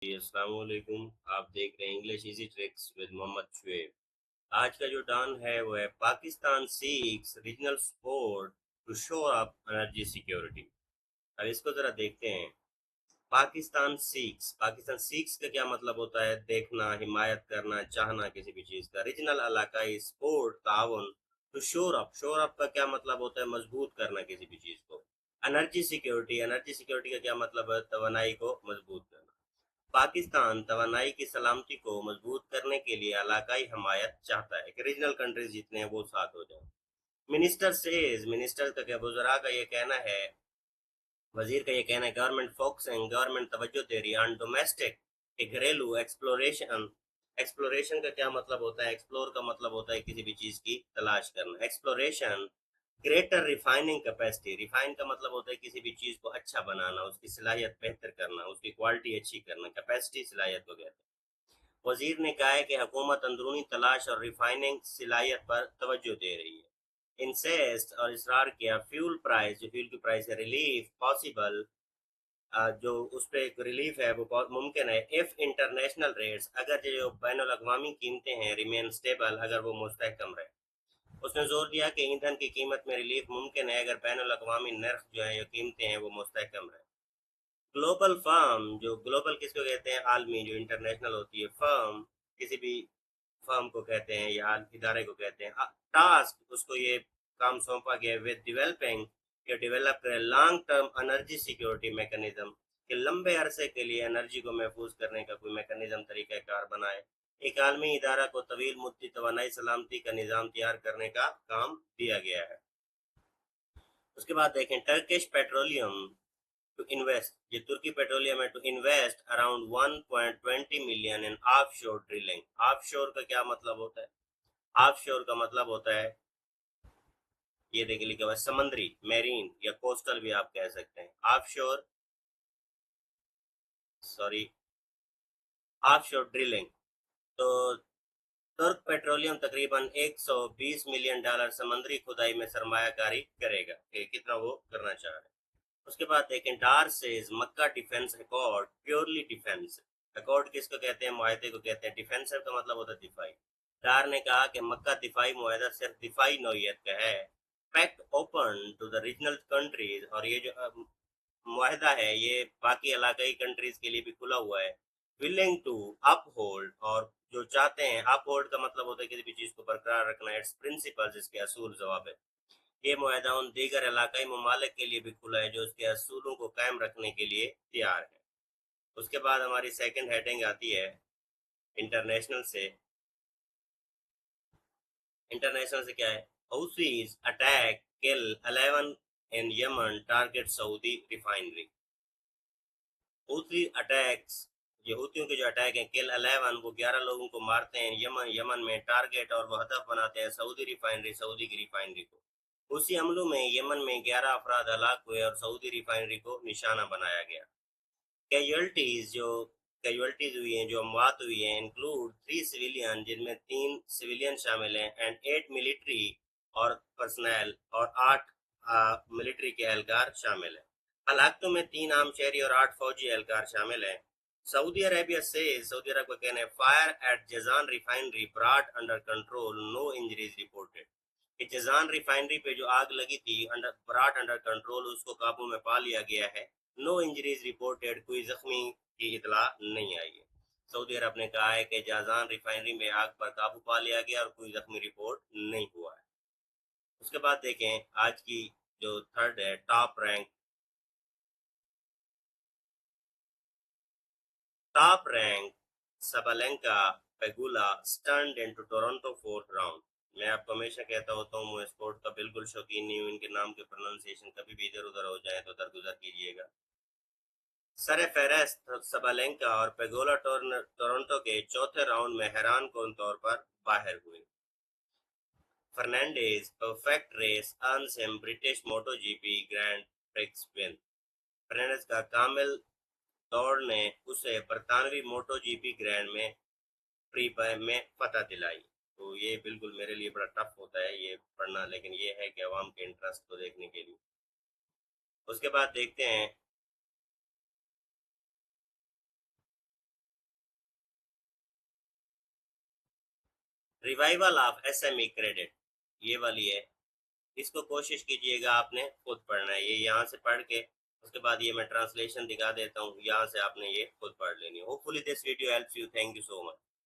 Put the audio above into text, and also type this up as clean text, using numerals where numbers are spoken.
جی السلام علیکم. آپ دیکھ رہے ہیں English easy tricks with Muhammad Shoaib. آج کا جو ڈان ہے وہ ہے Pakistan seeks regional support to shore up energy security. اب اس کو ذرا دیکھتے ہیں. پاکستان سیکس کا کیا مطلب ہوتا ہے؟ دیکھنا، حمایت کرنا، چاہنا کسی بھی چیز کا. ریجنل علاقائی سپورٹ تعاون ٹو شور اپ کا کیا مطلب ہوتا ہے؟ مضبوط کرنا کسی بھی چیز کو. انرجی سیکیورٹی کا کیا مطلب ہے؟ توانائی کو مضبوط کرنا. پاکستان توانائی کی سلامتی کو مضبوط کرنے کے لیے علاقائی حمایت چاہتا ہے کہ ریجنل کنٹریز جتنے ہیں وہ ساتھ ہو جائیں. منسٹر کا کیا، وزراء کا یہ کہنا ہے، وزیر کا یہ کہنا ہے، گورنمنٹ توجہ دے رہی ہے آن ڈومیسٹک، گھریلو ایکسپلوریشن. ایکسپلوریشن کا کیا مطلب ہوتا ہے؟ ایکسپلور کا مطلب ہوتا ہے کسی بھی چیز کی تلاش کرنا. Exploration greater refining capacity. Refine کا مطلب ہوتا ہے کسی بھی چیز کو اچھا بنانا، اس کی صلاحیت بہتر کرنا، اس کی کوالٹی اچھی کرنا. کیپیسٹی صلاحیت کو کہتے ہیں. وزیر نے کہا ہے کہ حکومت اندرونی تلاش اور ریفائننگ صلاحیت پر توجہ دے رہی ہے. انسیسٹ اور اصرار کیا جو فیول کی پرائس ہے، ریلیف پاسبل، جو اس پہ ایک ریلیف ہے وہ ممکن ہے. اف انٹرنیشنل ریٹس، اگر جو بین الاقوامی قیمتیں ہیں، ریمین سٹیبل، اگر وہ مستحکم رہے. اس نے زور دیا کہ ایندھن کی قیمت میں ریلیف ممکن ہے اگر بین الاقوامی نرخ جو ہیں یا قیمتیں ہیں وہ مستحکم رہے. گلوبل فرم، جو گلوبل کس کو کہتے ہیں؟ عالمی، جو انٹرنیشنل ہوتی ہے. فرم کسی بھی فرم کو کہتے ہیں یا ادارے کو کہتے ہیں. ٹاسک، اس کو یہ کام سونپا گیا ود ڈیولپنگ، کہ ڈیولپ کرے long term energy security mechanism, کہ لمبے عرصے کے لیے انرجی کو محفوظ کرنے کا کوئی میکنزم، طریقہ کار بنائے. ایک عالمی ادارہ کو طویل مدتی توانائی سلامتی کا نظام تیار کرنے کا کام دیا گیا ہے. اس کے بعد دیکھیں ٹرکش پیٹرولیم ٹو انویسٹ، یہ ترکی پیٹرولیم ہے، to invest around 1.20 million in offshore drilling. Offshore کا کیا مطلب ہوتا ہے؟ آف شور کا مطلب ہوتا ہے، یہ دیکھ لکھا ہوا ہے، سمندری، میرین یا کوسٹل بھی آپ کہہ سکتے ہیں. آف شور، سوری، آف شور ڈرلنگ. تو ترک پیٹرولیم تقریباً $120 ملین سمندری کھدائی میں سرمایہ کاری کرے گا، کہ کتنا وہ کرنا چاہ رہے ہیں. اس کے بعد دیکھیں ڈار سیز مکہ defence accord purely defence. Accord کس کو کہتے ہیں؟ معاہدے کو کہتے ہیں. ڈیفینسر کا مطلب ہوتا ہے دفاعی. ڈار نے کہا کہ مکہ دفاعی معاہدہ صرف دفاعی نوعیت کا ہے. Pact open to the regional countries, اور یہ جو معاہدہ ہے یہ باقی علاقائی کنٹریز کے لیے بھی کھلا ہوا ہے. ولنگ ٹو اپ ہولڈ، اور جو چاہتے ہیں، اپ ہولڈ کا مطلب ہوتا ہے کسی بھی چیز کو برقرار رکھنا، اٹس پرنسپلز، اس کے اصول ضوابط. یہ معاہدہ ان دیگر علاقائی ممالک کے لیے بھی کھلا ہے جو اس کے اصولوں کو قائم رکھنے کے لیے تیار ہے. اس کے بعد ہماری سیکنڈ ہیڈنگ آتی ہے انٹرنیشنل سے. انٹرنیشنل سے کیا ہے؟ حوثیز اٹیک کل 11 ان یمن ٹارگٹ سعودی ریفائنری. حوثی اٹیکس، یہ حوثیوں کے جو اٹیک ہیں، کل 11، وہ 11 لوگوں کو مارتے ہیں یمن میں. ٹارگٹ اور وہ ہدف بناتے ہیں سعودی ریفائنری، سعودی کی ریفائنری کو. اسی حملوں میں یمن میں 11 افراد ہلاک ہوئے اور سعودی ریفائنری کو نشانہ بنایا گیا. کیجویلٹیز ہوئی ہیں، جو اموات ہوئی ہیں، انکلوڈ 3 سویلین، جن میں 3 سویلین شامل ہیں، اینڈ 8 ملٹری اور پرسنل، اور 8 ملٹری کے اہلکار شامل ہیں. ہلاکتوں میں 3 عام شہری اور 8 فوجی اہلکار شامل ہیں. سعودی عرب کا کہنا ہے fire at Jizan refinery brought under control, no injuries reported, کہ جزان ریفائنری پہ جو آگ لگی تھی براٹ انڈر کنٹرول، اس کو قابو میں پا لیا گیا ہے. نو انجریز رپورٹڈ، کوئی زخمی کی اطلاع نہیں آئی ہے. سعودی عرب نے کہا ہے کہ جازان ریفائنری میں آگ پر قابو پا لیا گیا اور کوئی زخمی رپورٹ نہیں ہوا ہے. اس کے بعد دیکھیں آج کی جو تھرڈ ہے top rank Sabalenka Pegula strand into Toronto fourth round. میں آپ کو ہمیشہ کہتا ہوتا ہوں، میں اسپورٹ کا بالکل شوقین نہیں ہوں، ان کے نام کے پروننسیشن کبھی بھی ادھر ادھر ہو جائیں تو درگزر کیجیے گا. سر فہرست سبالینکا اور پیگولا ٹورنٹو کے چوتھے راؤنڈ میں حیران کن طور پر باہر ہوئے. فرنانڈیز پرفیکٹ ریس ارنز ہم برٹش موٹو جی پی گرینڈ پرکس ون. فرنانڈیز کا کامل دوڑ نے اسے برطانوی موٹو جی پی گرینڈ میں فتح دلائی. تو یہ بالکل میرے لیے بڑا ٹف ہوتا ہے یہ پڑھنا، لیکن یہ ہے کہ عوام کے انٹرسٹ کو دیکھنے کے لیے. اس کے بعد دیکھتے ہیں ریوائول آف SME کریڈٹ، یہ والی ہے، اس کو کوشش کیجئے گا آپ نے خود پڑھنا ہے، یہ یہاں سے پڑھ کے اس کے بعد یہ میں ٹرانسلیشن دکھا دیتا ہوں، یہاں سے آپ نے یہ خود پڑھ لینی ہے۔ Hope fully this video helps you, thank you so much.